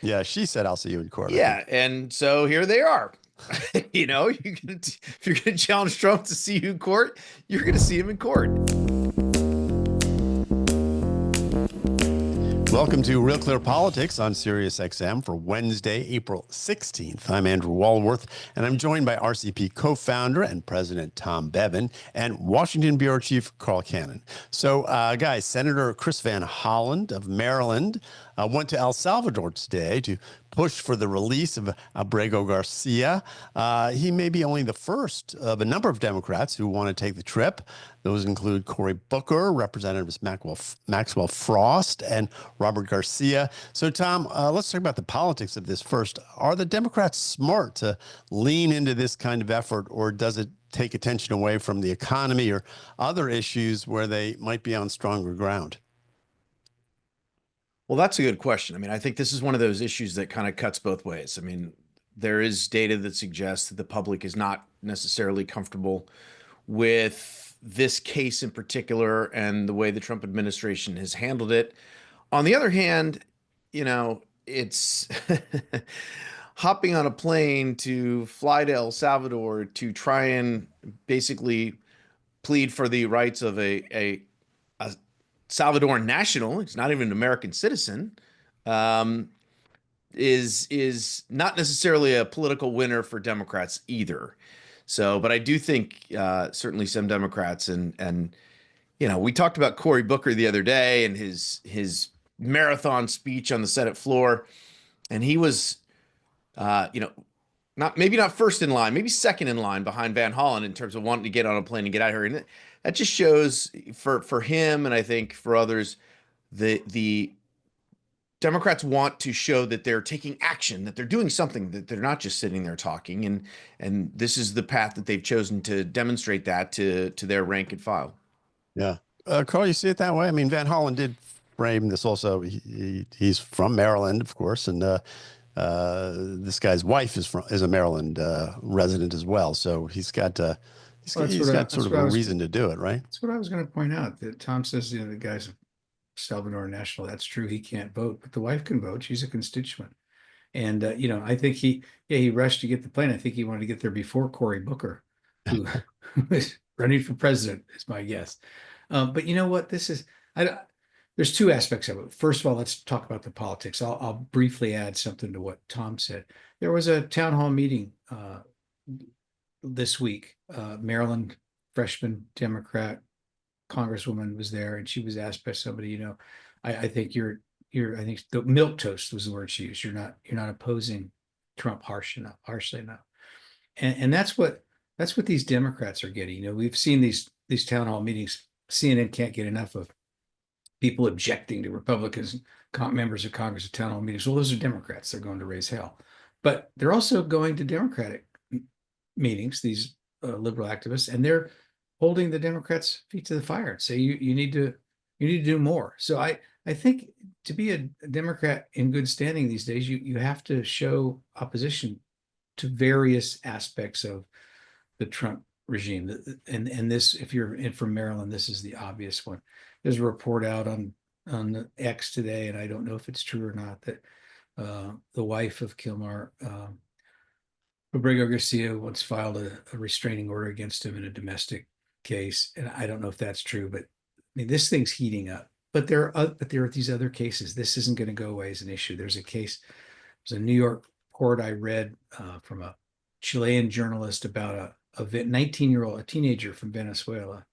Yeah, she said, "I'll see you in court," I Yeah, think. and so here they are. If you're gonna challenge Trump to see you in court, you're gonna see him in court. Welcome to Real Clear Politics on Sirius XM for Wednesday, April 16th. I'm Andrew Walworth, and I'm joined by RCP co-founder and president Tom Bevan and Washington Bureau Chief Carl Cannon. So, guys, Senator Chris Van Hollen of Maryland went to El Salvador today to push for the release of Abrego Garcia. He may be only the first of a number of Democrats who want to take the trip. Those include Cory Booker, Representatives Maxwell Frost, and Robert Garcia. So, Tom, let's talk about the politics of this first. Are the Democrats smart to lean into this kind of effort, or does it take attention away from the economy or other issues where they might be on stronger ground? Well, that's a good question. I mean, I think this is one of those issues that kind of cuts both ways. I mean, there is data that suggests that the public is not necessarily comfortable with this case in particular and the way the Trump administration has handled it. On the other hand, it's hopping on a plane to fly to El Salvador to try and basically plead for the rights of a Salvadoran national. He's not even an American citizen. Um, is not necessarily a political winner for Democrats either. So, but I do think certainly some Democrats and we talked about Cory Booker the other day and his marathon speech on the Senate floor, and he was uh, you know not first in line, maybe second in line behind Van Hollen in terms of wanting to get on a plane and get out of here. And that just shows for him, and I think for others, the Democrats want to show that they're taking action, that they're doing something, that they're not just sitting there talking, and this is the path that they've chosen to demonstrate that to their rank and file. Yeah. Carl, you see it that way? I mean, Van Hollen did frame this also. He's from Maryland, of course, and this guy's wife is a Maryland resident as well. So Well, he's got sort that's of what a I was reason to do it, right? that's what I was going to point out. That Tom says the guy's a Salvador national. That's true. He can't vote, but the wife can vote. She's a constituent, and I think he rushed to get the plane. I think he wanted to get there before Cory Booker, who was running for president, is my guess. But you know what? There's two aspects of it. First of all, let's talk about the politics. I'll briefly add something to what Tom said. There was a town hall meeting this week. Maryland freshman Democrat congresswoman was there, and she was asked by somebody, I think I think the milk toast was the word she used. You're not opposing Trump harshly enough. And that's what these Democrats are getting. We've seen these town hall meetings. CNN can't get enough of people objecting to Republicans, members of Congress at town hall meetings. Well, those are Democrats. They're going to raise hell. But they're also going to Democratic meetings, these liberal activists, and they're holding the Democrats' feet to the fire and say you need to do more. So I think to be a Democrat in good standing these days, you have to show opposition to various aspects of the Trump regime. And this, if you're in from Maryland, this is the obvious one. There's a report out on X today, and I don't know if it's true or not, that the wife of Kilmar, Abrego Garcia, once filed a restraining order against him in a domestic case, and I don't know if that's true, but I mean, this thing's heating up. But there are these other cases. This isn't going to go away as an issue. There's a New York report I read from a Chilean journalist about a 19-year-old, a teenager from Venezuela,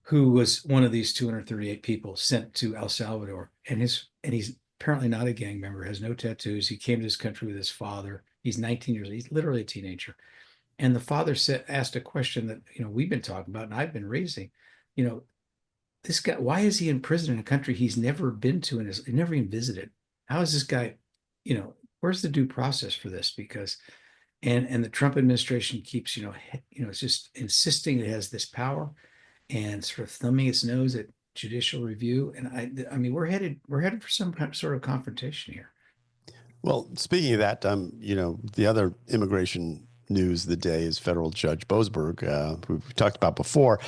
who was one of these 238 people sent to El Salvador, and he's apparently not a gang member, has no tattoos. He came to this country with his father. He's 19 years old. He's literally a teenager. And the father asked a question that we've been talking about, and I've been raising. This guy, why is he in prison in a country he's never been to and has never even visited? How is this guy? Where's the due process for this? Because and the Trump administration keeps it's just insisting it has this power and sort of thumbing its nose at judicial review. And I mean we're headed for some sort of confrontation here. Well, speaking of that, the other immigration news of the day is federal Judge Boasberg, who we talked about before.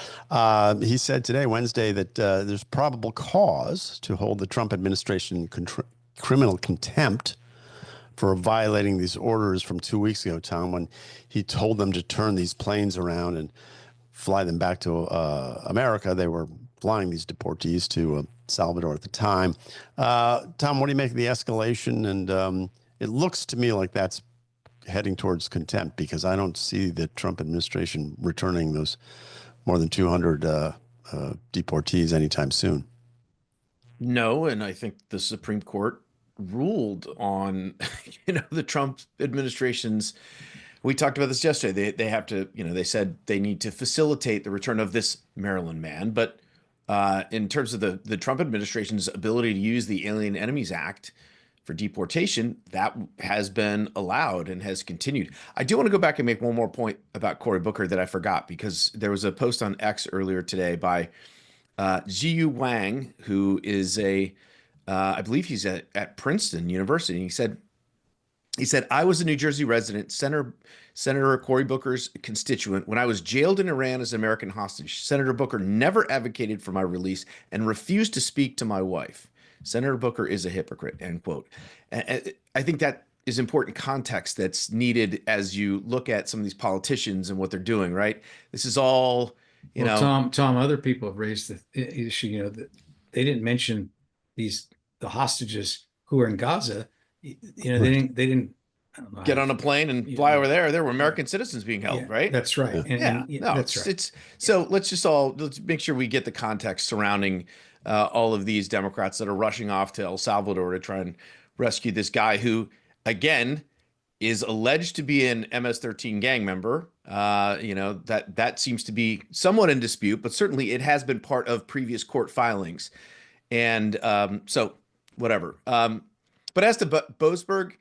He said today, Wednesday, that there's probable cause to hold the Trump administration in criminal contempt for violating these orders from 2 weeks ago, Tom, when he told them to turn these planes around and fly them back to America. They were flying these deportees to Salvador at the time. Tom, what do you make of the escalation? And it looks to me like that's heading towards contempt, because I don't see the Trump administration returning those more than 200 deportees anytime soon. No, and I think the Supreme Court ruled on, the Trump administration's. We talked about this yesterday. They have to, they said they need to facilitate the return of this Maryland man. But in terms of the Trump administration's ability to use the Alien Enemies Act for deportation, that has been allowed and has continued. I do want to go back and make one more point about Cory Booker that I forgot, because there was a post on X earlier today by Ziyu Wang, who is I believe he's at Princeton University. And he said, I was a New Jersey resident, Senator Cory Booker's constituent. When I was jailed in Iran as an American hostage, Senator Booker never advocated for my release and refused to speak to my wife. Senator Booker is a hypocrite, end quote. And I think that is important context that's needed as you look at some of these politicians and what they're doing, right? This is all, Tom, other people have raised the issue, that they didn't mention the hostages who are in Gaza. They didn't I don't know get on a plane and fly over there. There were American citizens being held, right? That's right. That's right. So let's make sure we get the context surrounding all of these Democrats that are rushing off to El Salvador to try and rescue this guy who, again, is alleged to be an MS-13 gang member. That seems to be somewhat in dispute, but certainly it has been part of previous court filings. And so whatever. But as to Boasberg,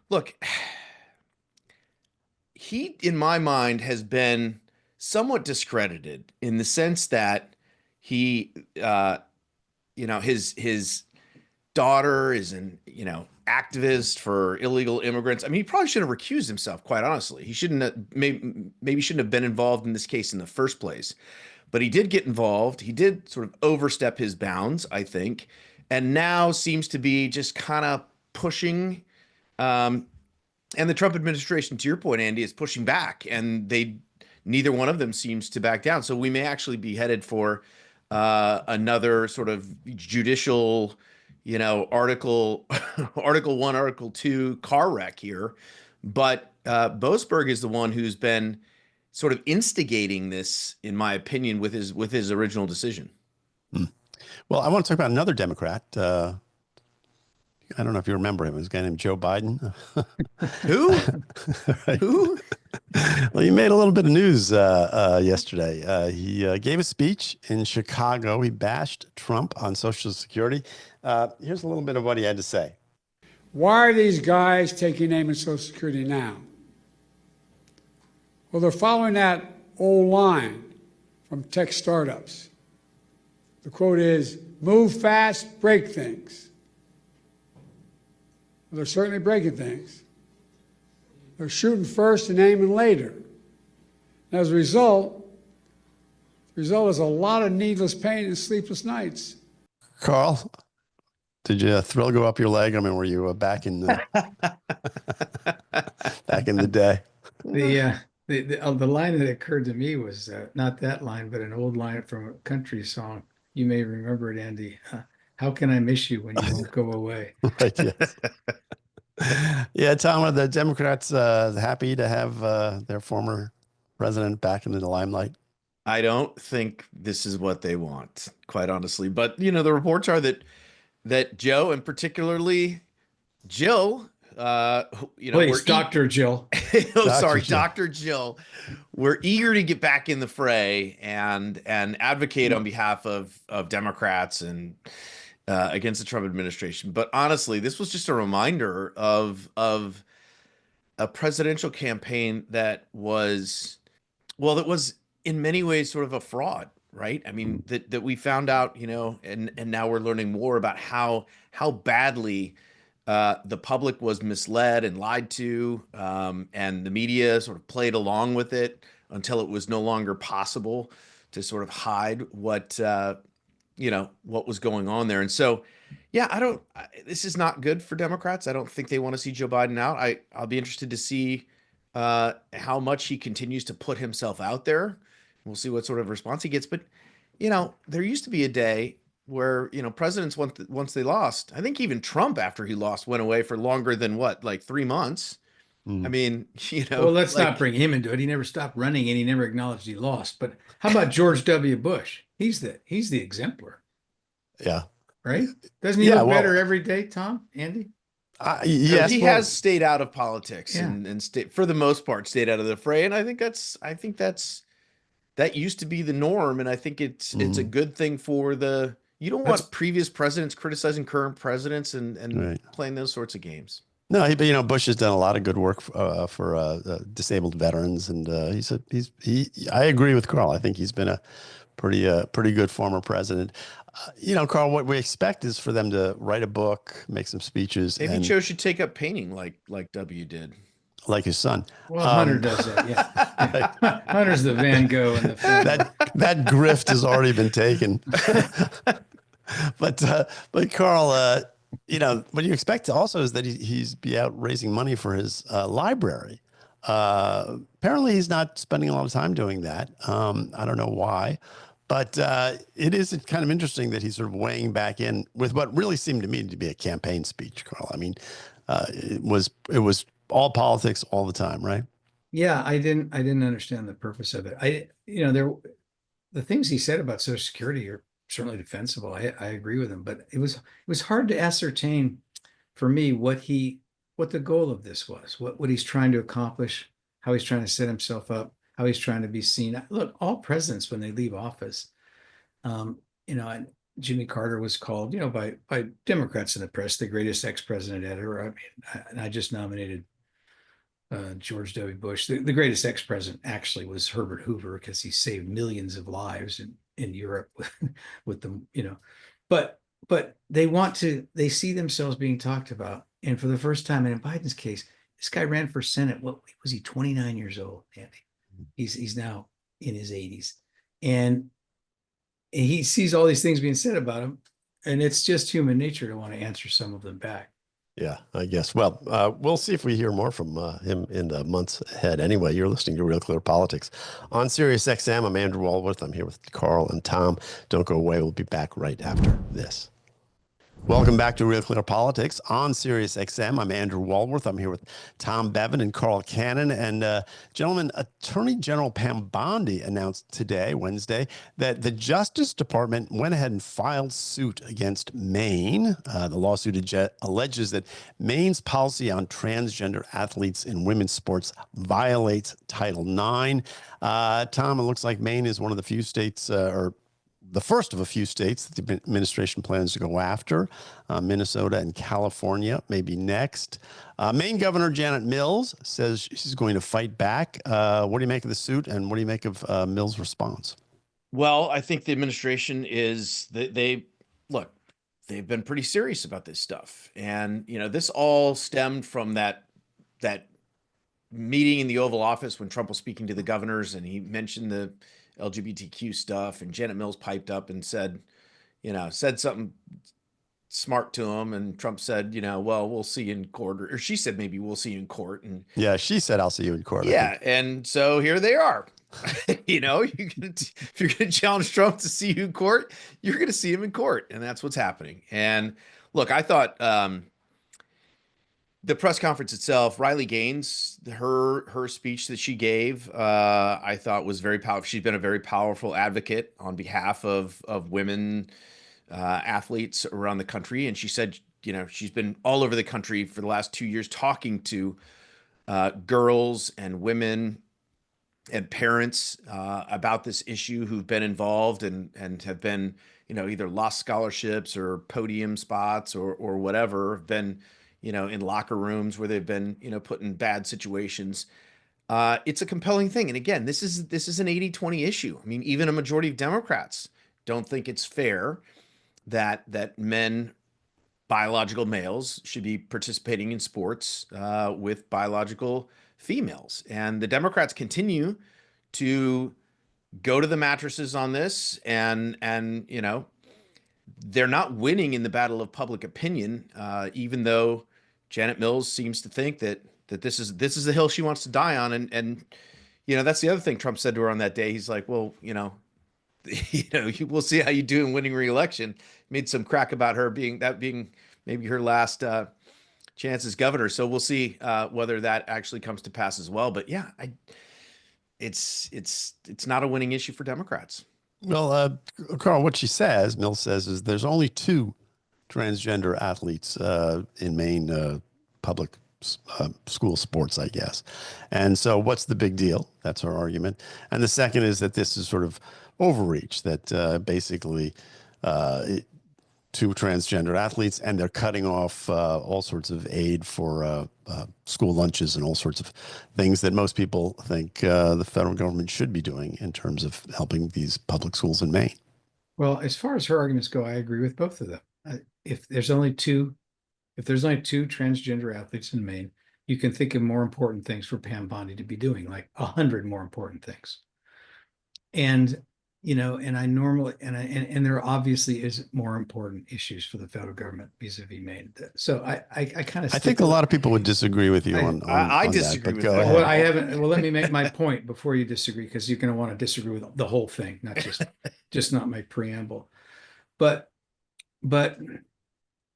look, he, in my mind, has been somewhat discredited in the sense that he, his daughter is an, activist for illegal immigrants. I mean, he probably should have recused himself, quite honestly. He shouldn't have, maybe shouldn't have been involved in this case in the first place. But he did get involved. He did sort of overstep his bounds, I think, and now seems to be just kind of pushing, and the Trump administration, to your point, Andy, is pushing back, and neither one of them seems to back down. So we may actually be headed for another sort of judicial, Article 1, Article 2 car wreck here. But Boasberg is the one who's been sort of instigating this, in my opinion, with his original decision. Well, I want to talk about another Democrat. I don't know if you remember him. It was a guy named Joe Biden. Who? Right. Who? Well, he made a little bit of news yesterday. He gave a speech in Chicago. He bashed Trump on Social Security. Here's a little bit of what he had to say. Why are these guys taking aim at Social Security now? Well, they're following that old line from tech startups. The quote is, move fast, break things. Well, they're certainly breaking things. They're shooting first and aiming later. And as a result, the result is a lot of needless pain and sleepless nights. Carl, did your thrill go up your leg? I mean, were you back in the back in the day? The line that occurred to me was not that line, but an old line from a country song. You may remember it, Andy. How can I miss you when you won't go away? Right, yes. Yeah, Tom, are the Democrats happy to have their former president back into the limelight? I don't think this is what they want, quite honestly. But, the reports are that Joe, and particularly Jill, Please, Dr. Jill. Dr. Jill. We're eager to get back in the fray and advocate on behalf of Democrats and against the Trump administration. But honestly, this was just a reminder of a presidential campaign that was in many ways sort of a fraud, right? I mean, that we found out, and now we're learning more about how badly the public was misled and lied to, and the media sort of played along with it until it was no longer possible to sort of hide what what was going on there. And so, yeah, this is not good for Democrats. I don't think they want to see Joe Biden out. I'll be interested to see how much he continues to put himself out there. We'll see what sort of response he gets. But, there used to be a day where, presidents, once they lost, I think even Trump, after he lost, went away for longer than like 3 months. I mean, Well, let's not bring him into it. He never stopped running and he never acknowledged he lost. But how about George W. Bush? He's the exemplar, Yeah. right? Doesn't he look better every day, Tom, Andy? Yes, he has stayed out of politics Yeah. and for the most part stayed out of the fray. And I think that used to be the norm. And I think it's a good thing for you don't want previous presidents criticizing current presidents and playing those sorts of games. No, but Bush has done a lot of good work for disabled veterans, and I agree with Carl. I think he's been a pretty good former president. Carl, what we expect is for them to write a book, make some speeches. Maybe Joe should take up painting like W did. Like his son. Well, Hunter does that, yeah. Hunter's the Van Gogh in the film. That grift has already been taken. But Carl, what you expect also is that he's be out raising money for his library. Apparently, he's not spending a lot of time doing that. I don't know why, but it is kind of interesting that he's sort of weighing back in with what really seemed to me to be a campaign speech, Carl. I mean, it was all politics all the time, right? Yeah, I didn't understand the purpose of it. The things he said about Social Security are certainly defensible. I agree with him, but it was hard to ascertain for me what the goal of this was, what he's trying to accomplish, how he's trying to set himself up, how he's trying to be seen. Look, all presidents, when they leave office, and Jimmy Carter was called, by Democrats in the press, the greatest ex-president ever. I mean, and I just nominated George W. Bush. The greatest ex-president actually was Herbert Hoover, because he saved millions of lives in Europe with them, but they see themselves being talked about. And for the first time, and in Biden's case, this guy ran for Senate. What was he, 29 years old, Andy? He's now in his 80s. And he sees all these things being said about him. And it's just human nature to want to answer some of them back. Yeah, I guess. Well, we'll see if we hear more from him in the months ahead. Anyway, you're listening to Real Clear Politics on Sirius XM. I'm Andrew Walworth. I'm here with Carl and Tom. Don't go away. We'll be back right after this. Welcome back to Real Clear Politics on Sirius XM. I'm Andrew Walworth. I'm here with Tom Bevan and Carl Cannon. And gentlemen, Attorney General Pam Bondi announced today, Wednesday, that the Justice Department went ahead and filed suit against Maine. The lawsuit alleges that Maine's policy on transgender athletes in women's sports violates Title IX. Tom, it looks like Maine is one of the few states, or the first of a few states that the administration plans to go after. Minnesota and California may be next. Maine Governor Janet Mills says she's going to fight back. What do you make of the suit, and what do you make of Mills' response? Well, I think the administration they've been pretty serious about this stuff. And, this all stemmed from that meeting in the Oval Office when Trump was speaking to the governors, and he mentioned the LGBTQ stuff, and Janet Mills piped up and said something smart to him, and Trump said, well, we'll see you in court, or she said, maybe we'll see you in court. And yeah, she said, I'll see you in court. Yeah. And so here they are. If you're going to challenge Trump to see you in court, you're going to see him in court. And that's what's happening. And look, I thought, the press conference itself, Riley Gaines, her speech that she gave, I thought was very powerful. She's been a very powerful advocate on behalf of women athletes around the country. And she said, she's been all over the country for the last 2 years talking to girls and women and parents about this issue who've been involved and have been, either lost scholarships or podium spots or whatever, have been in locker rooms where they've been, put in bad situations. It's a compelling thing. And again, this is an 80-20 issue. I mean, even a majority of Democrats don't think it's fair that biological males should be participating in sports with biological females. And the Democrats continue to go to the mattresses on this and they're not winning in the battle of public opinion, even though Janet Mills seems to think that this is the hill she wants to die on. And that's the other thing Trump said to her on that day. He's like, well, we'll see how you do in winning re-election. Made some crack about her being maybe her last chance as governor. So we'll see whether that actually comes to pass as well. But yeah, it's not a winning issue for Democrats. Well, Carl, what Mills says, is there's only 2 transgender athletes in Maine public school sports, I guess. And so what's the big deal? That's her argument. And the second is that this is sort of overreach, that basically 2 transgender athletes, and they're cutting off all sorts of aid for school lunches and all sorts of things that most people think the federal government should be doing in terms of helping these public schools in Maine. Well, as far as her arguments go, I agree with both of them. If there's only two transgender athletes in Maine, you can think of more important things for Pam Bondi to be doing, like 100 more important things. And and I normally and there obviously is more important issues for the federal government vis-a-vis Maine. So I kind of I think a lot of people would disagree with you on I on disagree that, with but go that. ahead. Well, I haven't. Well, let me make my point before you disagree, because you're going to want to disagree with the whole thing, not just not my preamble. But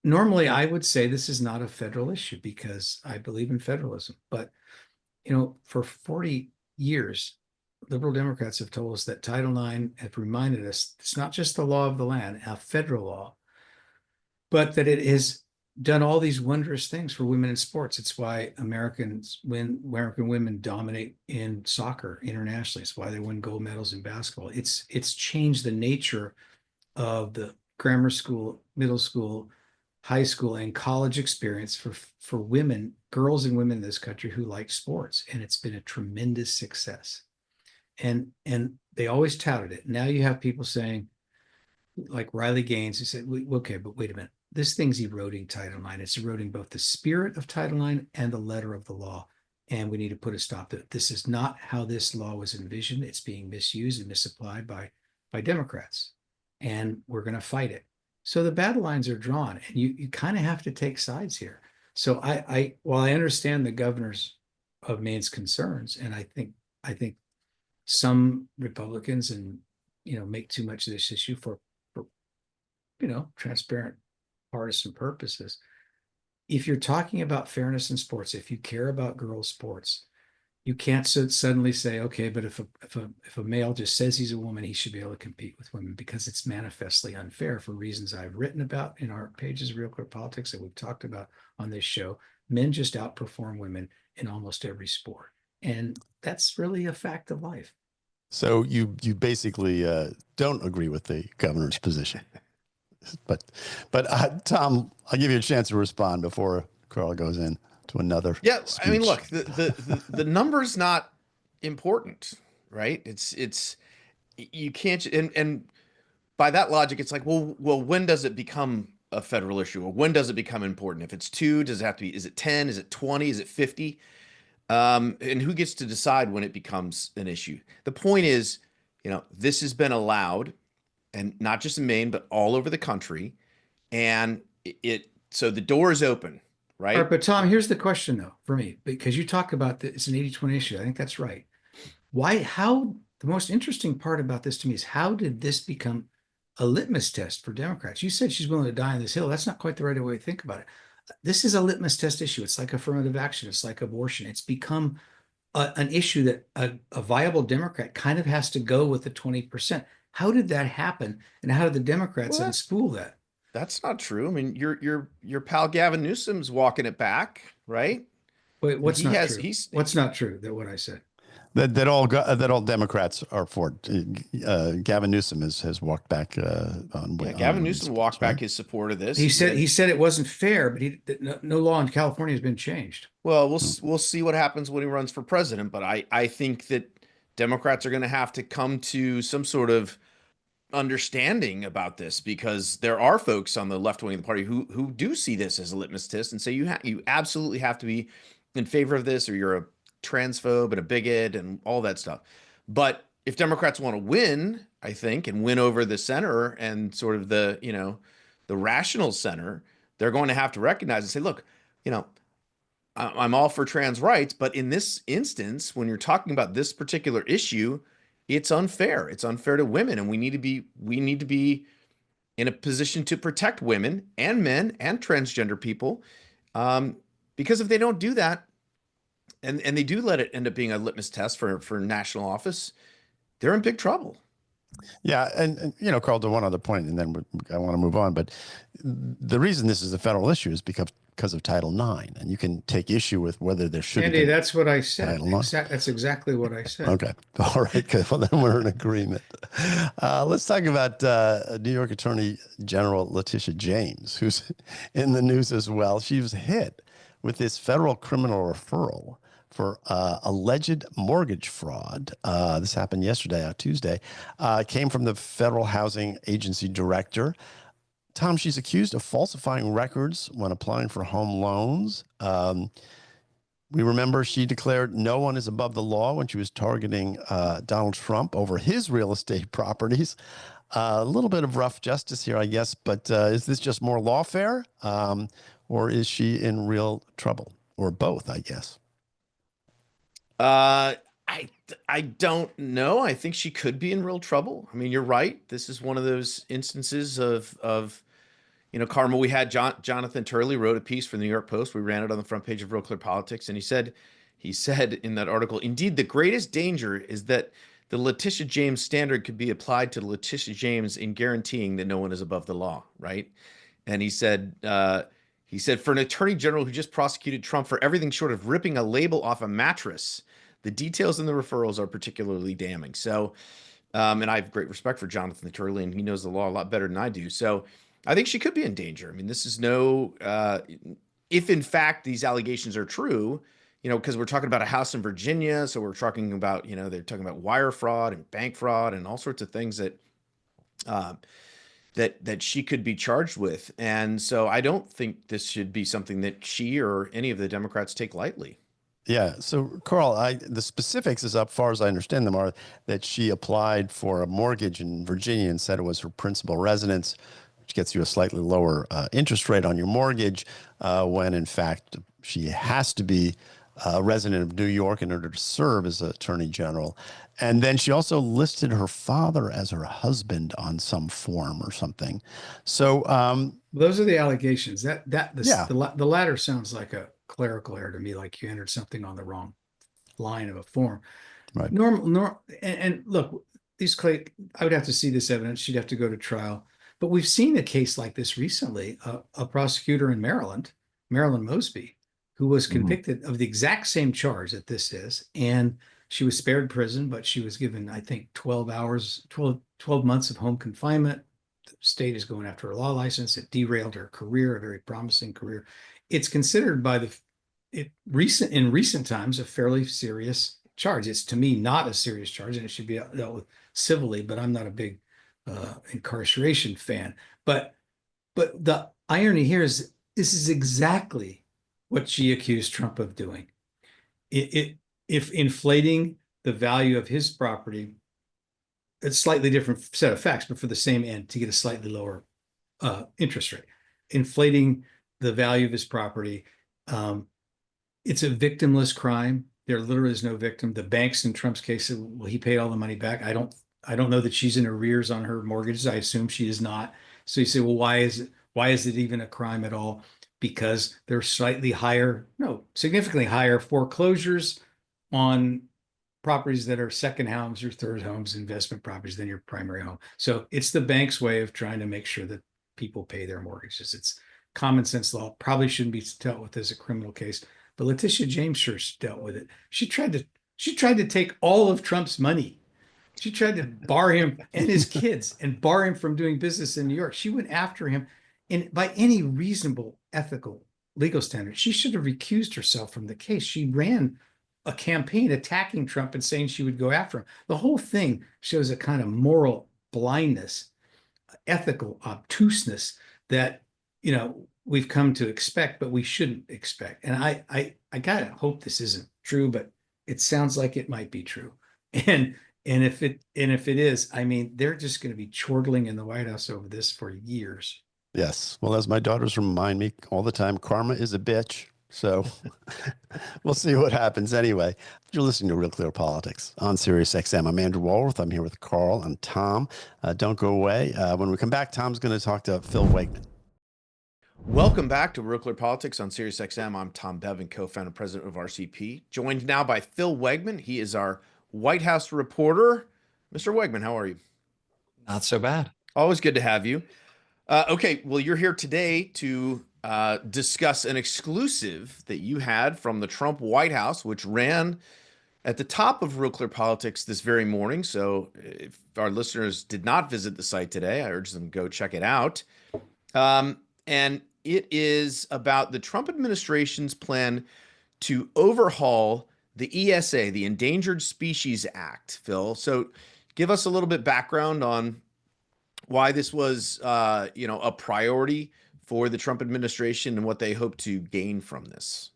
normally I would say this is not a federal issue because I believe in federalism. But for 40 years, liberal Democrats have told us that Title IX have reminded us it's not just the law of the land, a federal law, but that it has done all these wondrous things for women in sports. It's why American women dominate in soccer internationally. It's why they win gold medals in basketball. It's changed the nature of the grammar school, middle school, high school, and college experience for women, girls and women in this country who like sports. And it's been a tremendous success. And they always touted it. Now you have people saying, like Riley Gaines, who said, okay, but wait a minute. This thing's eroding Title IX. It's eroding both the spirit of Title IX and the letter of the law. And we need to put a stop to it. This is not how this law was envisioned. It's being misused and misapplied by Democrats. And we're going to fight it. So the battle lines are drawn, and you kind of have to take sides here. So while I understand the governors of Maine's concerns, and I think some Republicans make too much of this issue for transparent partisan purposes. If you're talking about fairness in sports, if you care about girls' sports, you can't suddenly say, okay, but if a male just says he's a woman, he should be able to compete with women, because it's manifestly unfair for reasons I've written about in our pages of Real Clear Politics that we've talked about on this show. Men just outperform women in almost every sport, and that's really a fact of life. So you basically don't agree with the governor's position, but Tom, I'll give you a chance to respond before Carl goes in to another. Yeah, speech. I mean, look, the number's not important, right? It's you can't, and by that logic, it's like, well, when does it become a federal issue, or when does it become important? If it's 2, does it have to be? Is it 10? Is it 20? Is it 50? And who gets to decide when it becomes an issue? The point is, this has been allowed, and not just in Maine, but all over the country. And so the door is open, right? All right, but Tom, here's the question though, for me, because you talk about that it's an 80-20 issue. I think that's right. The most interesting part about this to me is, how did this become a litmus test for Democrats? You said she's willing to die on this hill. That's not quite the right way to think about it. This is a litmus test issue. It's like affirmative action. It's like abortion. It's become an issue that a viable Democrat kind of has to go with the 20%. How did that happen? And how did the Democrats unspool that? That's not true. I mean, your pal Gavin Newsom's walking it back, right? Wait, what's not true? What's not true that what I said? That all Democrats are for it. Gavin Newsom has walked back on. Yeah, Gavin Newsom walked back his support of this. He said it wasn't fair, but no law in California has been changed. Well, we'll see what happens when he runs for president. But I think that Democrats are going to have to come to some sort of understanding about this, because there are folks on the left wing of the party who do see this as a litmus test and say you absolutely have to be in favor of this, or you're a transphobe and a bigot and all that stuff. But if Democrats want to win, I think, and win over the center and sort of the, the rational center, they're going to have to recognize and say, look, you know, I'm all for trans rights, but in this instance, when you're talking about this particular issue, it's unfair. It's unfair to women, and we need to be in a position to protect women and men and transgender people, because if they don't do that, and they do let it end up being a litmus test for national office, they're in big trouble. Yeah, and Carl, to one other point, and then I want to move on. But the reason this is a federal issue is because of Title IX, and you can take issue with whether there should Andy, be. that's what I said. Title IX. That's exactly what I said. Okay, all right, good. Well, then we're in agreement. Let's talk about New York Attorney General Letisha James, who's in the news as well. She was hit with this federal criminal referral for alleged mortgage fraud. This happened yesterday, Tuesday. Came from the Federal Housing Agency director. Tom, she's accused of falsifying records when applying for home loans. We remember she declared no one is above the law when she was targeting Donald Trump over his real estate properties. A little bit of rough justice here, I guess, but is this just more lawfare, or is she in real trouble, or both, I guess? I don't know. I think she could be in real trouble. I mean, you're right. This is one of those instances of karma. We had Jonathan Turley wrote a piece for the New York Post. We ran it on the front page of RealClearPolitics, and he said in that article, indeed, the greatest danger is that the Letisha James standard could be applied to Letisha James in guaranteeing that no one is above the law, right? And he said, for an attorney general who just prosecuted Trump for everything short of ripping a label off a mattress, the details in the referrals are particularly damning. So, and I have great respect for Jonathan Turley, and he knows the law a lot better than I do. So I think she could be in danger. I mean, this is if in fact these allegations are true, because we're talking about a house in Virginia. So we're talking about, they're talking about wire fraud and bank fraud and all sorts of things that she could be charged with. And so I don't think this should be something that she or any of the Democrats take lightly. Yeah. So, Carl, the specifics, as far as I understand them, are that she applied for a mortgage in Virginia and said it was her principal residence, which gets you a slightly lower interest rate on your mortgage, when in fact she has to be a resident of New York in order to serve as Attorney General. And then she also listed her father as her husband on some form or something. So those are the allegations. The latter sounds like a clerical error to me, like you entered something on the wrong line of a form. Right. And look, I would have to see this evidence. She'd have to go to trial. But we've seen a case like this recently. A prosecutor in Maryland, Marilyn Mosby, who was convicted of the exact same charge that this is, and she was spared prison, but she was given, I think, 12 months of home confinement. The state is going after her law license. It derailed her career, a very promising career. It's considered in recent times a fairly serious charge. It's, to me, not a serious charge, and it should be dealt with civilly, but I'm not a big incarceration fan. But the irony here is this is exactly what she accused Trump of doing. If inflating the value of his property, a slightly different set of facts, but for the same end, to get a slightly lower interest rate, inflating the value of his property. It's a victimless crime. There literally is no victim. The banks in Trump's case, well, he paid all the money back. I don't know that she's in arrears on her mortgages. I assume she is not. So you say, well, why is it even a crime at all? Because there's significantly higher foreclosures on properties that are second homes or third homes, investment properties, than your primary home. So it's the bank's way of trying to make sure that people pay their mortgages. It's common sense law. Probably shouldn't be dealt with as a criminal case, but Letisha James sure dealt with it. She tried to take all of Trump's money. She tried to bar him and his kids and bar him from doing business in New York. She went after him, and by any reasonable, ethical, legal standard, she should have recused herself from the case. She ran a campaign attacking Trump and saying she would go after him. The whole thing shows a kind of moral blindness, ethical obtuseness that we've come to expect, but we shouldn't expect. And I gotta hope this isn't true, but it sounds like it might be true. And And if it is, I mean, they're just going to be chortling in the White House over this for years. Yes. Well, as my daughters remind me all the time, karma is a bitch. So we'll see what happens anyway. You're listening to Real Clear Politics on Sirius XM. I'm Andrew Walworth. I'm here with Carl and Tom. Don't go away. When we come back, Tom's going to talk to Phil Wegmann. Welcome back to Real Clear Politics on Sirius XM. I'm Tom Bevan, co-founder and president of RCP, joined now by Phil Wegmann. He is our White House reporter. Mr. Wegmann, how are you? Not so bad. Always good to have you. Okay, well, you're here today to discuss an exclusive that you had from the Trump White House, which ran at the top of Real Clear Politics this very morning. So if our listeners did not visit the site today, I urge them to go check it out. And it is about the Trump administration's plan to overhaul the ESA, the Endangered Species Act, Phil. So give us a little bit background on why this was, a priority for the Trump administration and what they hope to gain from this.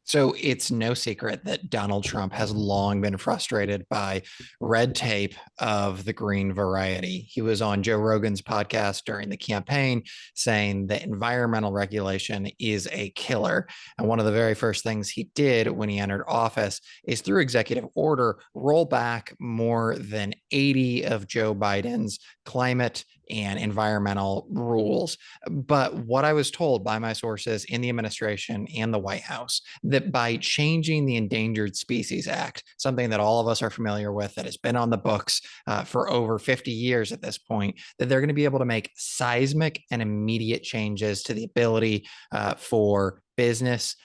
So it's no secret that Donald Trump has long been frustrated by red tape of the green variety. He was on Joe Rogan's podcast during the campaign saying that environmental regulation is a killer. And one of the very first things he did when he entered office is through executive order, roll back more than 80 of Joe Biden's climate and environmental rules. But what I was told by my sources in the administration and the White House, that by changing the Endangered Species Act, something that all of us are familiar with, that has been on the books for over 50 years at this point, that they're going to be able to make seismic and immediate changes to the ability for business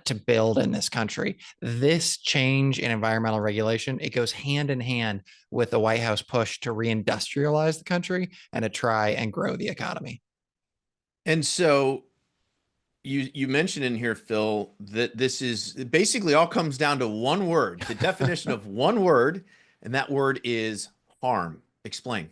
to build in this country. This change in environmental regulation, it goes hand in hand with the White House push to reindustrialize the country and to try and grow the economy. And so you mentioned in here, Phil, that this is basically all comes down to one word, the definition of one word, and that word is harm. Explain.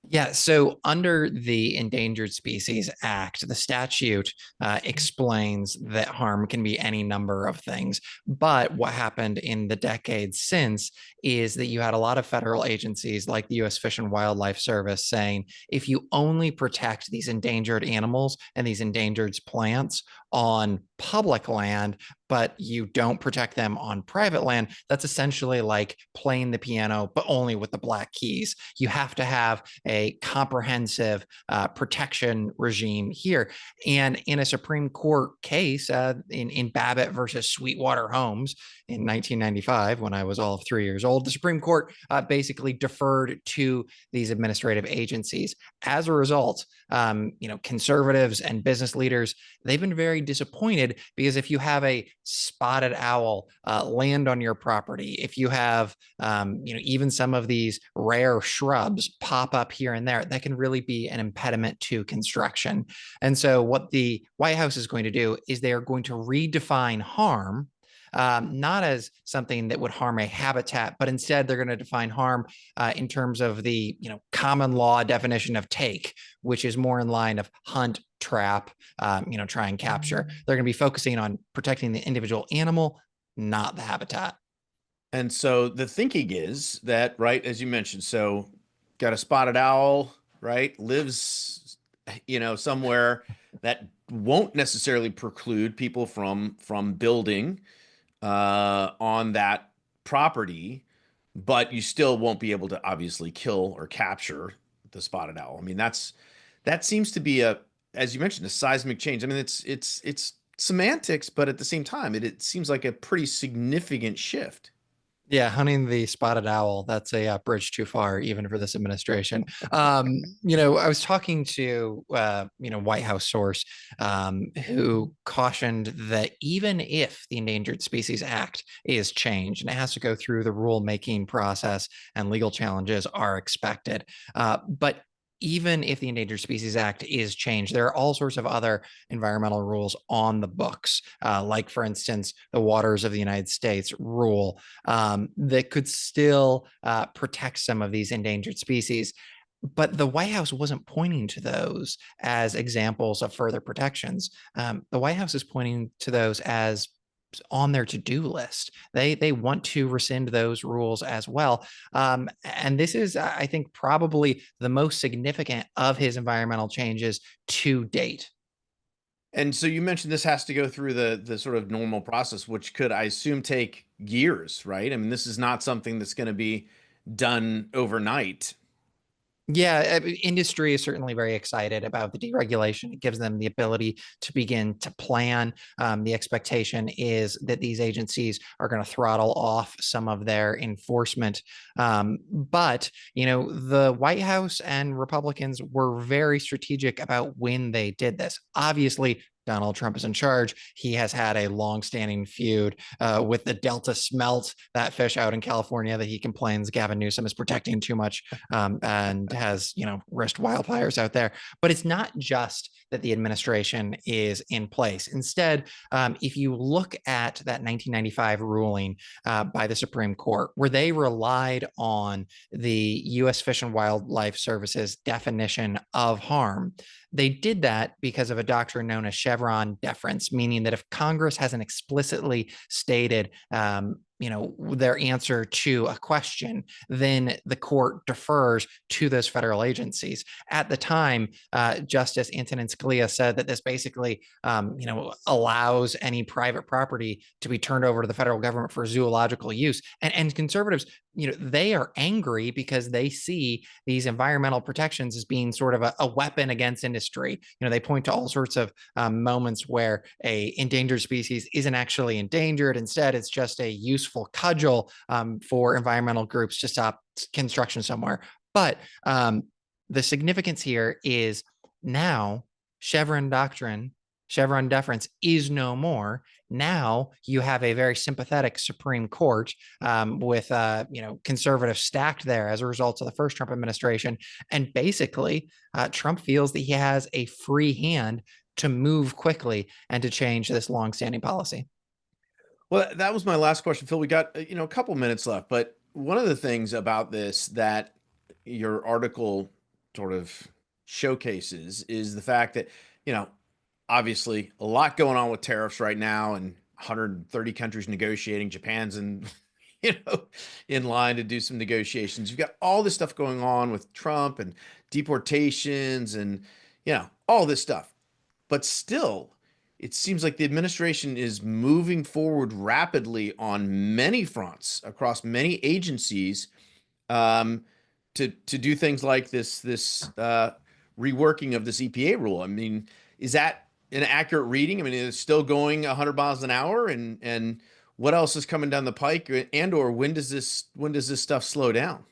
Yeah, so under the Endangered Species Act, the statute explains that harm can be any number of things. But what happened in the decades since is that you had a lot of federal agencies like the U.S. Fish and Wildlife Service saying, if you only protect these endangered animals and these endangered plants on public land, but you don't protect them on private land, that's essentially like playing the piano, but only with the black keys. You have to have a comprehensive protection regime here. And in a Supreme Court case in Babbitt versus Sweetwater Homes in 1995, when I was all of 3 years old, the Supreme Court basically deferred to these administrative agencies. As a result, conservatives and business leaders, they've been very disappointed because if you have a spotted owl land on your property, if you have, even some of these rare shrubs pop up here and there, that can really be an impediment to construction. And so what the White House is going to do is they are going to redefine harm, not as something that would harm a habitat, but instead they're going to define harm in terms of the common law definition of take, which is more in line of hunt, trap, try and capture. They're going to be focusing on protecting the individual animal, not the habitat. And so the thinking is that, right, as you mentioned, so got a spotted owl, right, lives, somewhere that won't necessarily preclude people from building on that property, but you still won't be able to obviously kill or capture the spotted owl. I mean, that seems to be as you mentioned, a seismic change. I mean, it's semantics, but at the same time, it seems like a pretty significant shift. Yeah, hunting the spotted owl, that's a bridge too far, even for this administration. I was talking to, White House source who cautioned that even if the Endangered Species Act is changed, and it has to go through the rulemaking process and legal challenges are expected, but even if the Endangered Species Act is changed, there are all sorts of other environmental rules on the books, like, for instance, the Waters of the United States rule that could still protect some of these endangered species. But the White House wasn't pointing to those as examples of further protections. The White House is pointing to those as on their to-do list. They want to rescind those rules as well. And this is, I think, probably the most significant of his environmental changes to date. And so you mentioned this has to go through the sort of normal process, which could, I assume, take years, right? I mean, this is not something that's going to be done overnight. Yeah, industry is certainly very excited about the deregulation. It gives them the ability to begin to plan. The expectation is that these agencies are going to throttle off some of their enforcement. But, the White House and Republicans were very strategic about when they did this. Obviously, Donald Trump is in charge. He has had a long-standing feud with the Delta smelt, that fish out in California that he complains Gavin Newsom is protecting too much, and has, risked wildfires out there. But it's not just that the administration is in place. Instead, if you look at that 1995 ruling by the Supreme Court, where they relied on the U.S. Fish and Wildlife Service's definition of harm, they did that because of a doctrine known as Chevron deference, meaning that if Congress hasn't explicitly stated, their answer to a question, then the court defers to those federal agencies. At the time, Justice Antonin Scalia said that this basically, allows any private property to be turned over to the federal government for zoological use. And conservatives, they are angry because they see these environmental protections as being sort of a weapon against industry. They point to all sorts of moments where a endangered species isn't actually endangered. Instead, it's just a useful cudgel for environmental groups to stop construction somewhere. But the significance here is now Chevron deference is no more. Now you have a very sympathetic Supreme Court with conservative stacked there as a result of the first Trump administration. And basically, Trump feels that he has a free hand to move quickly and to change this longstanding policy. Well, that was my last question, Phil. We got, a couple minutes left, but one of the things about this that your article sort of showcases is the fact that, obviously a lot going on with tariffs right now and 130 countries negotiating. Japan's in, in line to do some negotiations. You've got all this stuff going on with Trump and deportations and, all this stuff. But still, it seems like the administration is moving forward rapidly on many fronts across many agencies to do things like this reworking of this EPA rule. I mean, is that an accurate reading? I mean, it's still going 100 miles an hour, and what else is coming down the pike, or when does this stuff slow down?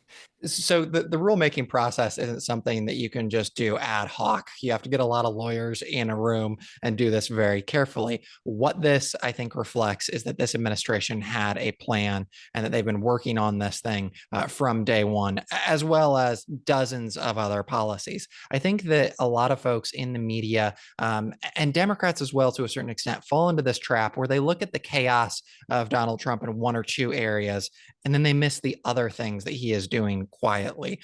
So the rulemaking process isn't something that you can just do ad hoc. You have to get a lot of lawyers in a room and do this very carefully. What this, I think, reflects is that this administration had a plan and that they've been working on this thing from day one, as well as dozens of other policies. I think that a lot of folks in the media and Democrats as well, to a certain extent, fall into this trap where they look at the chaos of Donald Trump in one or two areas, and then they miss the other things that he is doing quietly.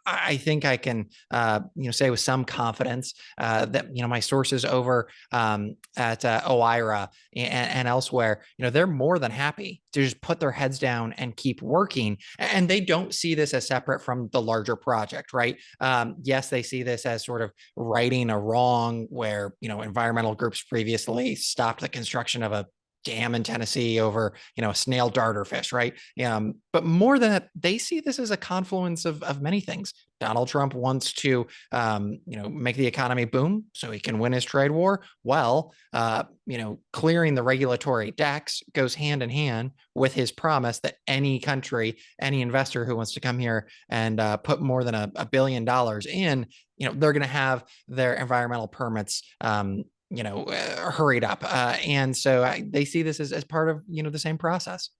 I think I can, say with some confidence that my sources over at OIRA and elsewhere, they're more than happy to just put their heads down and keep working. And they don't see this as separate from the larger project, right? Yes, they see this as sort of righting a wrong where environmental groups previously stopped the construction of a dam in Tennessee over, a snail darter fish, right? But more than that, they see this as a confluence of many things. Donald Trump wants to, make the economy boom so he can win his trade war. Well, clearing the regulatory decks goes hand in hand with his promise that any country, any investor who wants to come here and put more than $1 billion in, they're going to have their environmental permits hurried up. And so they see this as part of, the same process.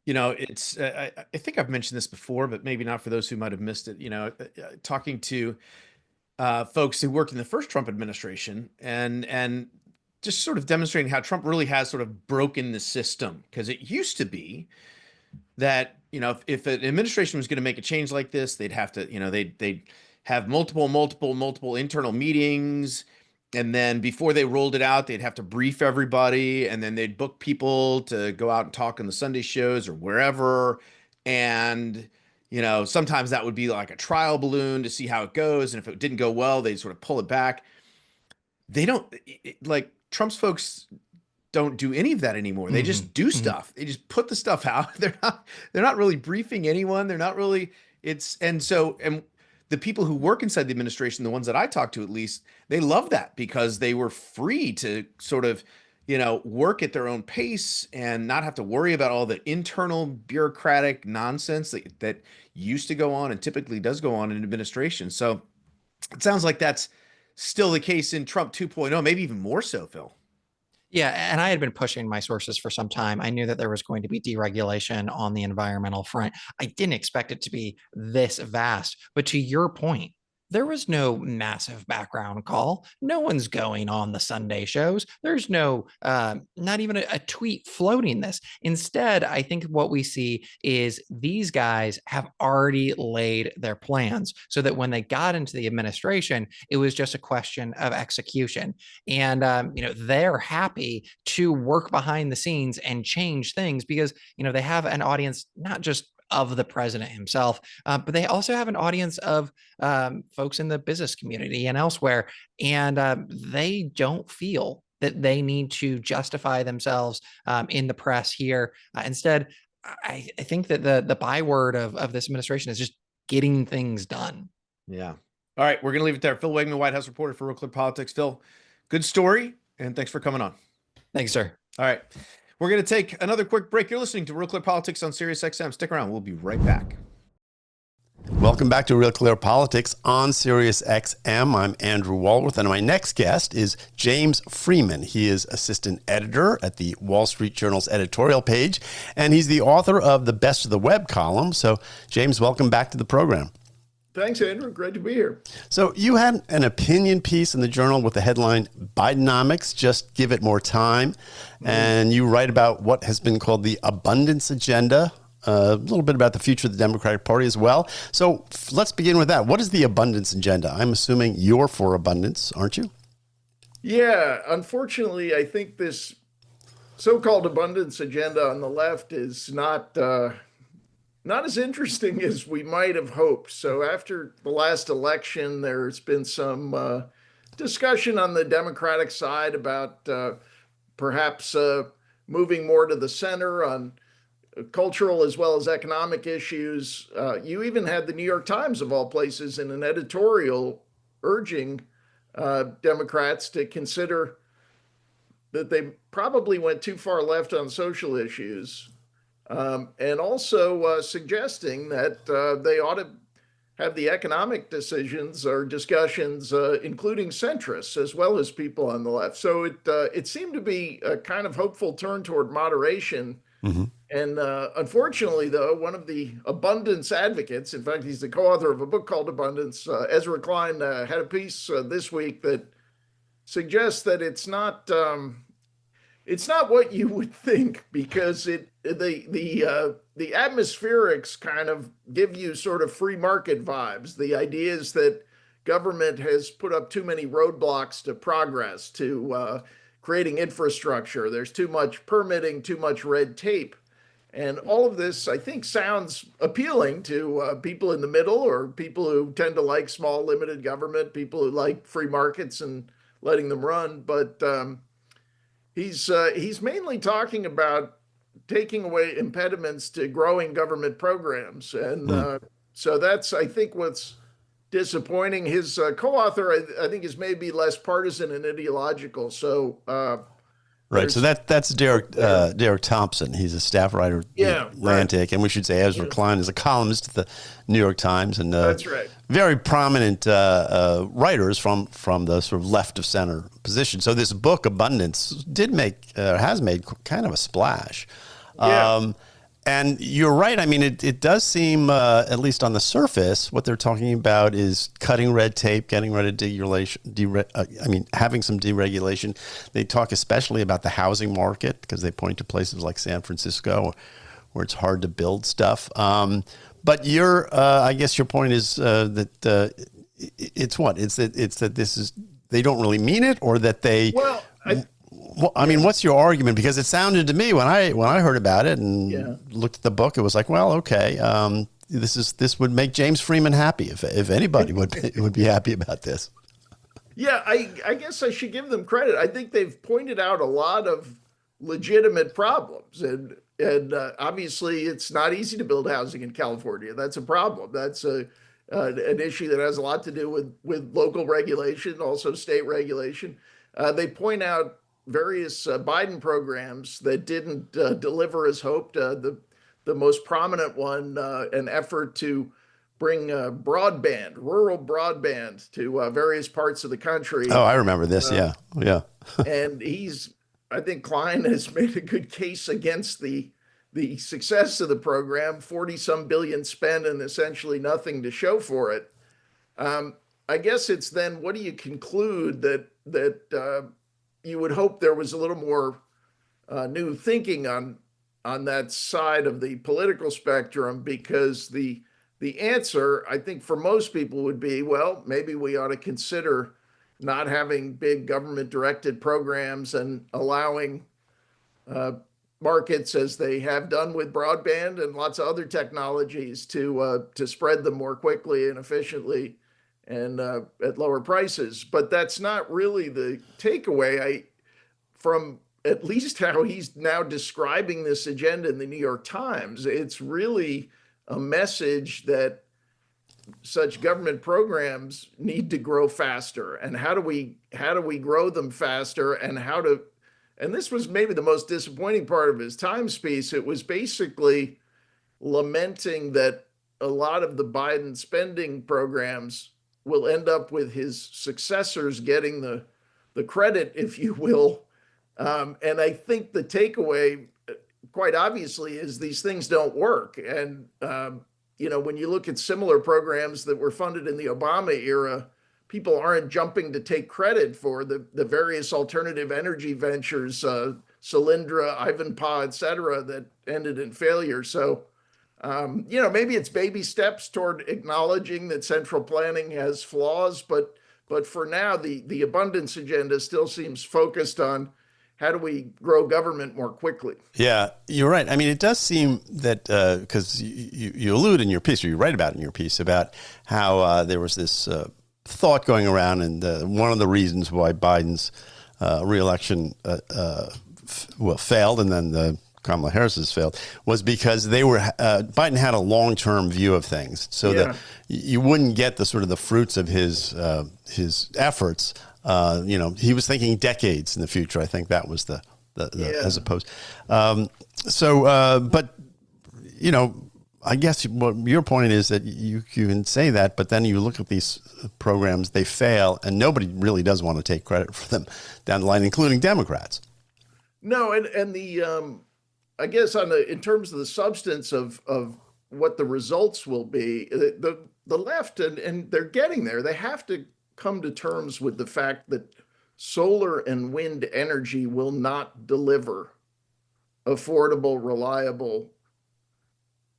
It's, I think I've mentioned this before, but maybe not for those who might have missed it, talking to folks who worked in the first Trump administration and just sort of demonstrating how Trump really has sort of broken the system. Because it used to be that, if an administration was going to make a change like this, they'd have to, they'd have multiple internal meetings. And then before they rolled it out, they'd have to brief everybody, and then they'd book people to go out and talk on the Sunday shows or wherever. And, sometimes that would be like a trial balloon to see how it goes. And if it didn't go well, they'd sort of pull it back. They don't like Trump's folks don't do any of that anymore. They just do stuff. They just put the stuff out. They're not really briefing anyone. They're not really and the people who work inside the administration, the ones that I talk to at least, they love that because they were free to sort of, work at their own pace and not have to worry about all the internal bureaucratic nonsense that used to go on and typically does go on in administration. So it sounds like that's still the case in Trump 2.0, maybe even more so, Phil. Yeah, and I had been pushing my sources for some time. I knew that there was going to be deregulation on the environmental front. I didn't expect it to be this vast. But to your point, there was no massive background call. No one's going on the Sunday shows. There's no, not even a tweet floating this. Instead, I think what we see is these guys have already laid their plans so that when they got into the administration, it was just a question of execution. And, they're happy to work behind the scenes and change things because, they have an audience, not just of the president himself, but they also have an audience of folks in the business community and elsewhere. And they don't feel that they need to justify themselves in the press here. Instead, I think that the byword of this administration is just getting things done. Yeah. All right. We're going to leave it there. Phil Wegmann, White House reporter for Real Clear Politics. Phil, good story. And thanks for coming on. Thanks, sir. All right. We're going to take another quick break. You're listening to Real Clear Politics on SiriusXM. Stick around. We'll be right back. Welcome back to Real Clear Politics on SiriusXM. I'm Andrew Walworth, and my next guest is James Freeman. He is assistant editor at the Wall Street Journal's editorial page, and he's the author of the Best of the Web column. So, James, welcome back to the program. Thanks, Andrew. Great to be here. So you had an opinion piece in the Journal with the headline, Bidenomics, just give it more time. And you write about what has been called the abundance agenda, a little bit about the future of the Democratic Party as well. So let's begin with that. What is the abundance agenda? I'm assuming you're for abundance, aren't you? Yeah, unfortunately, I think this so-called abundance agenda on the left is not as interesting as we might have hoped. So after the last election, there's been some discussion on the Democratic side about perhaps moving more to the center on cultural as well as economic issues. You even had the New York Times, of all places, in an editorial urging Democrats to consider that they probably went too far left on social issues. And also suggesting that they ought to have the economic decisions or discussions, including centrists as well as people on the left. So it seemed to be a kind of hopeful turn toward moderation. And unfortunately, though, one of the abundance advocates, in fact, he's the co-author of a book called Abundance, Ezra Klein, had a piece this week that suggests that it's not what you would think, because the atmospherics kind of give you sort of free market vibes. The idea is that government has put up too many roadblocks to progress, to creating infrastructure. There's too much permitting, too much red tape. And all of this, I think, sounds appealing to people in the middle, or people who tend to like small, limited government, people who like free markets and letting them run. But he's mainly talking about taking away impediments to growing government programs. And so that's, I think, what's disappointing. His co-author, I think, is maybe less partisan and ideological. So right. So that's Derek Thompson. He's a staff writer at the Atlantic. Right. And we should say Ezra Klein is a columnist at the New York Times. And that's right. Very prominent writers from the sort of left of center position. So this book, Abundance, has made kind of a splash. Yeah. And you're right. I mean, it does seem, at least on the surface, what they're talking about is cutting red tape, getting rid of deregulation. Having some deregulation. They talk especially about the housing market, because they point to places like San Francisco where it's hard to build stuff. But I guess your point is that it's what? It's that they don't really mean it, or that they? Well, I mean, what's your argument? Because it sounded to me when I heard about it and looked at the book, it was like, well, okay, this would make James Freeman happy if anybody would be happy about this. Yeah, I guess I should give them credit. I think they've pointed out a lot of legitimate problems, and obviously it's not easy to build housing in California. That's a problem. That's an issue that has a lot to do with local regulation, also state regulation. They point out various Biden programs that didn't deliver as hoped. The most prominent one, an effort to bring rural broadband to various parts of the country. Oh, I remember this. Yeah. And I think Klein has made a good case against the success of the program. 40-some billion spent and essentially nothing to show for it. I guess it's then, what do you conclude that you would hope there was a little more new thinking on that side of the political spectrum, because the answer, I think, for most people would be, well, maybe we ought to consider not having big government directed programs and allowing markets, as they have done with broadband and lots of other technologies, to spread them more quickly and efficiently and at lower prices. But that's not really the takeaway from at least how he's now describing this agenda in the New York Times. It's really a message that such government programs need to grow faster. And how do we grow them faster, and this was maybe the most disappointing part of his Times piece. It was basically lamenting that a lot of the Biden spending programs will end up with his successors getting the credit, if you will. And I think the takeaway, quite obviously, is these things don't work. And, when you look at similar programs that were funded in the Obama era, people aren't jumping to take credit for the various alternative energy ventures, Solyndra, Ivanpah, et cetera, that ended in failure. So, maybe it's baby steps toward acknowledging that central planning has flaws, but for now, the abundance agenda still seems focused on how do we grow government more quickly? Yeah, you're right. I mean, it does seem that because you allude in your piece, or you write about it in your piece, about how there was this thought going around, and one of the reasons why Biden's reelection failed, and then Kamala Harris's failed, was because Biden had a long-term view of things, so that you wouldn't get the sort of the fruits of his efforts. He was thinking decades in the future. I think that was the as opposed. But I guess what your point is that you can say that, but then you look at these programs, they fail, and nobody really does want to take credit for them down the line, including Democrats. No, and the I guess in terms of the substance of what the results will be, the left, and they're getting there. They have to come to terms with the fact that solar and wind energy will not deliver affordable, reliable,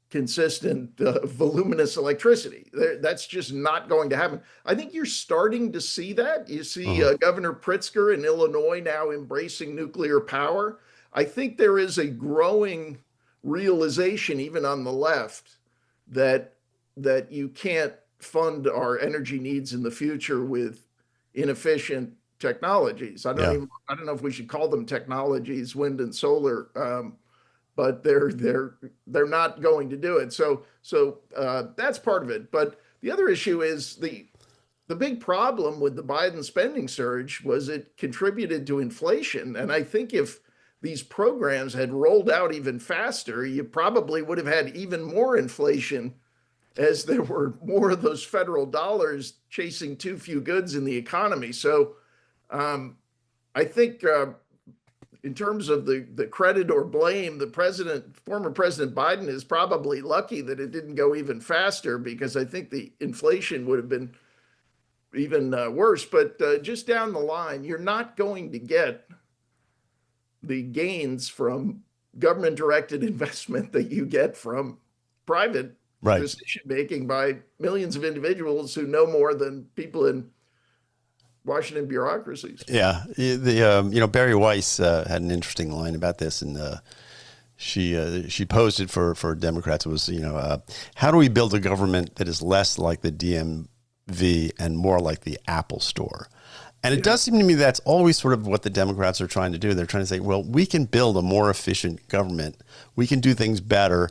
consistent, voluminous electricity. That's just not going to happen. I think you're starting to see that. You see Governor Pritzker in Illinois now embracing nuclear power. I think there is a growing realization, even on the left, that you can't fund our energy needs in the future with inefficient technologies. I don't know if we should call them technologies, wind and solar, but they're not going to do it. So that's part of it. But the other issue is the big problem with the Biden spending surge was it contributed to inflation. And I think if these programs had rolled out even faster, you probably would have had even more inflation, as there were more of those federal dollars chasing too few goods in the economy. So I think in terms of the credit or blame, former President Biden is probably lucky that it didn't go even faster, because I think the inflation would have been even worse. But just down the line, you're not going to get the gains from government-directed investment that you get from private decision making by millions of individuals who know more than people in Washington bureaucracies. Yeah, Barry Weiss had an interesting line about this, and she posed it for Democrats. It was, how do we build a government that is less like the DMV and more like the Apple Store? And it does seem to me that's always sort of what the Democrats are trying to do. They're trying to say, well, we can build a more efficient government. We can do things better.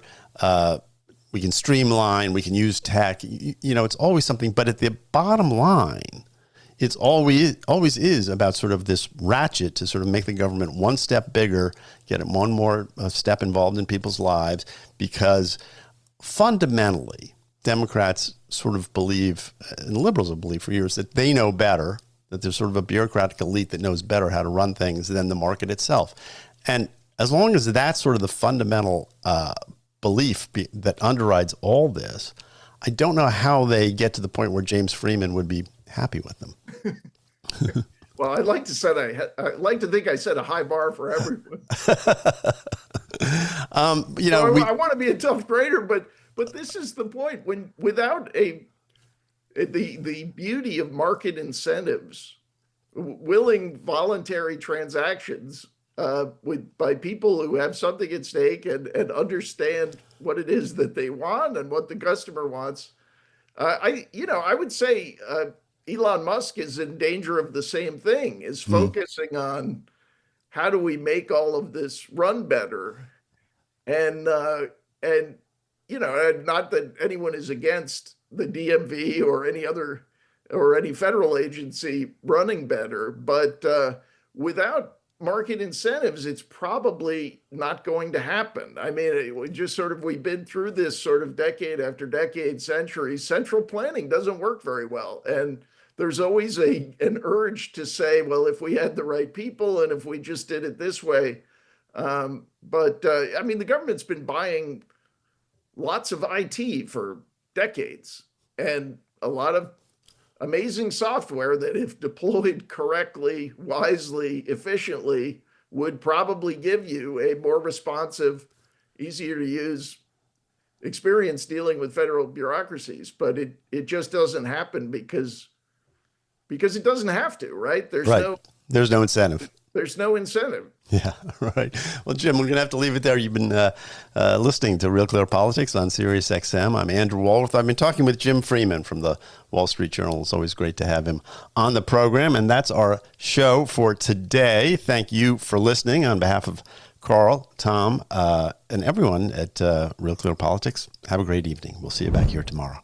We can streamline. We can use tech. It's always something. But at the bottom line, it's always is about sort of this ratchet to sort of make the government one step bigger, get it one more step involved in people's lives, because fundamentally, Democrats sort of believe, and liberals have believed for years, that they know better, that there's sort of a bureaucratic elite that knows better how to run things than the market itself. And as long as that's sort of the fundamental belief that underrides all this, I don't know how they get to the point where James Freeman would be happy with them. Well, I'd like to think I set a high bar for everyone. I want to be a tough grader, but this is the point. Without the beauty of market incentives, willing voluntary transactions by people who have something at stake and understand what it is that they want and what the customer wants. I would say Elon Musk is in danger of the same thing, is focusing on how do we make all of this run better, and not that anyone is against the DMV or any federal agency running better, but without market incentives, it's probably not going to happen. I mean, we've been through this sort of decade after decade, centuries. Central planning doesn't work very well. And there's always an urge to say, well, if we had the right people and if we just did it this way. But the government's been buying lots of IT for decades and a lot of amazing software that, if deployed correctly, wisely, efficiently, would probably give you a more responsive, easier to use experience dealing with federal bureaucracies. But it just doesn't happen because it doesn't have to, right? There's no incentive. There's no incentive. Yeah, right. Well, Jim, we're going to have to leave it there. You've been listening to Real Clear Politics on Sirius XM. I'm Andrew Walworth. I've been talking with Jim Freeman from the Wall Street Journal. It's always great to have him on the program. And that's our show for today. Thank you for listening. On behalf of Carl, Tom, and everyone at Real Clear Politics, have a great evening. We'll see you back here tomorrow.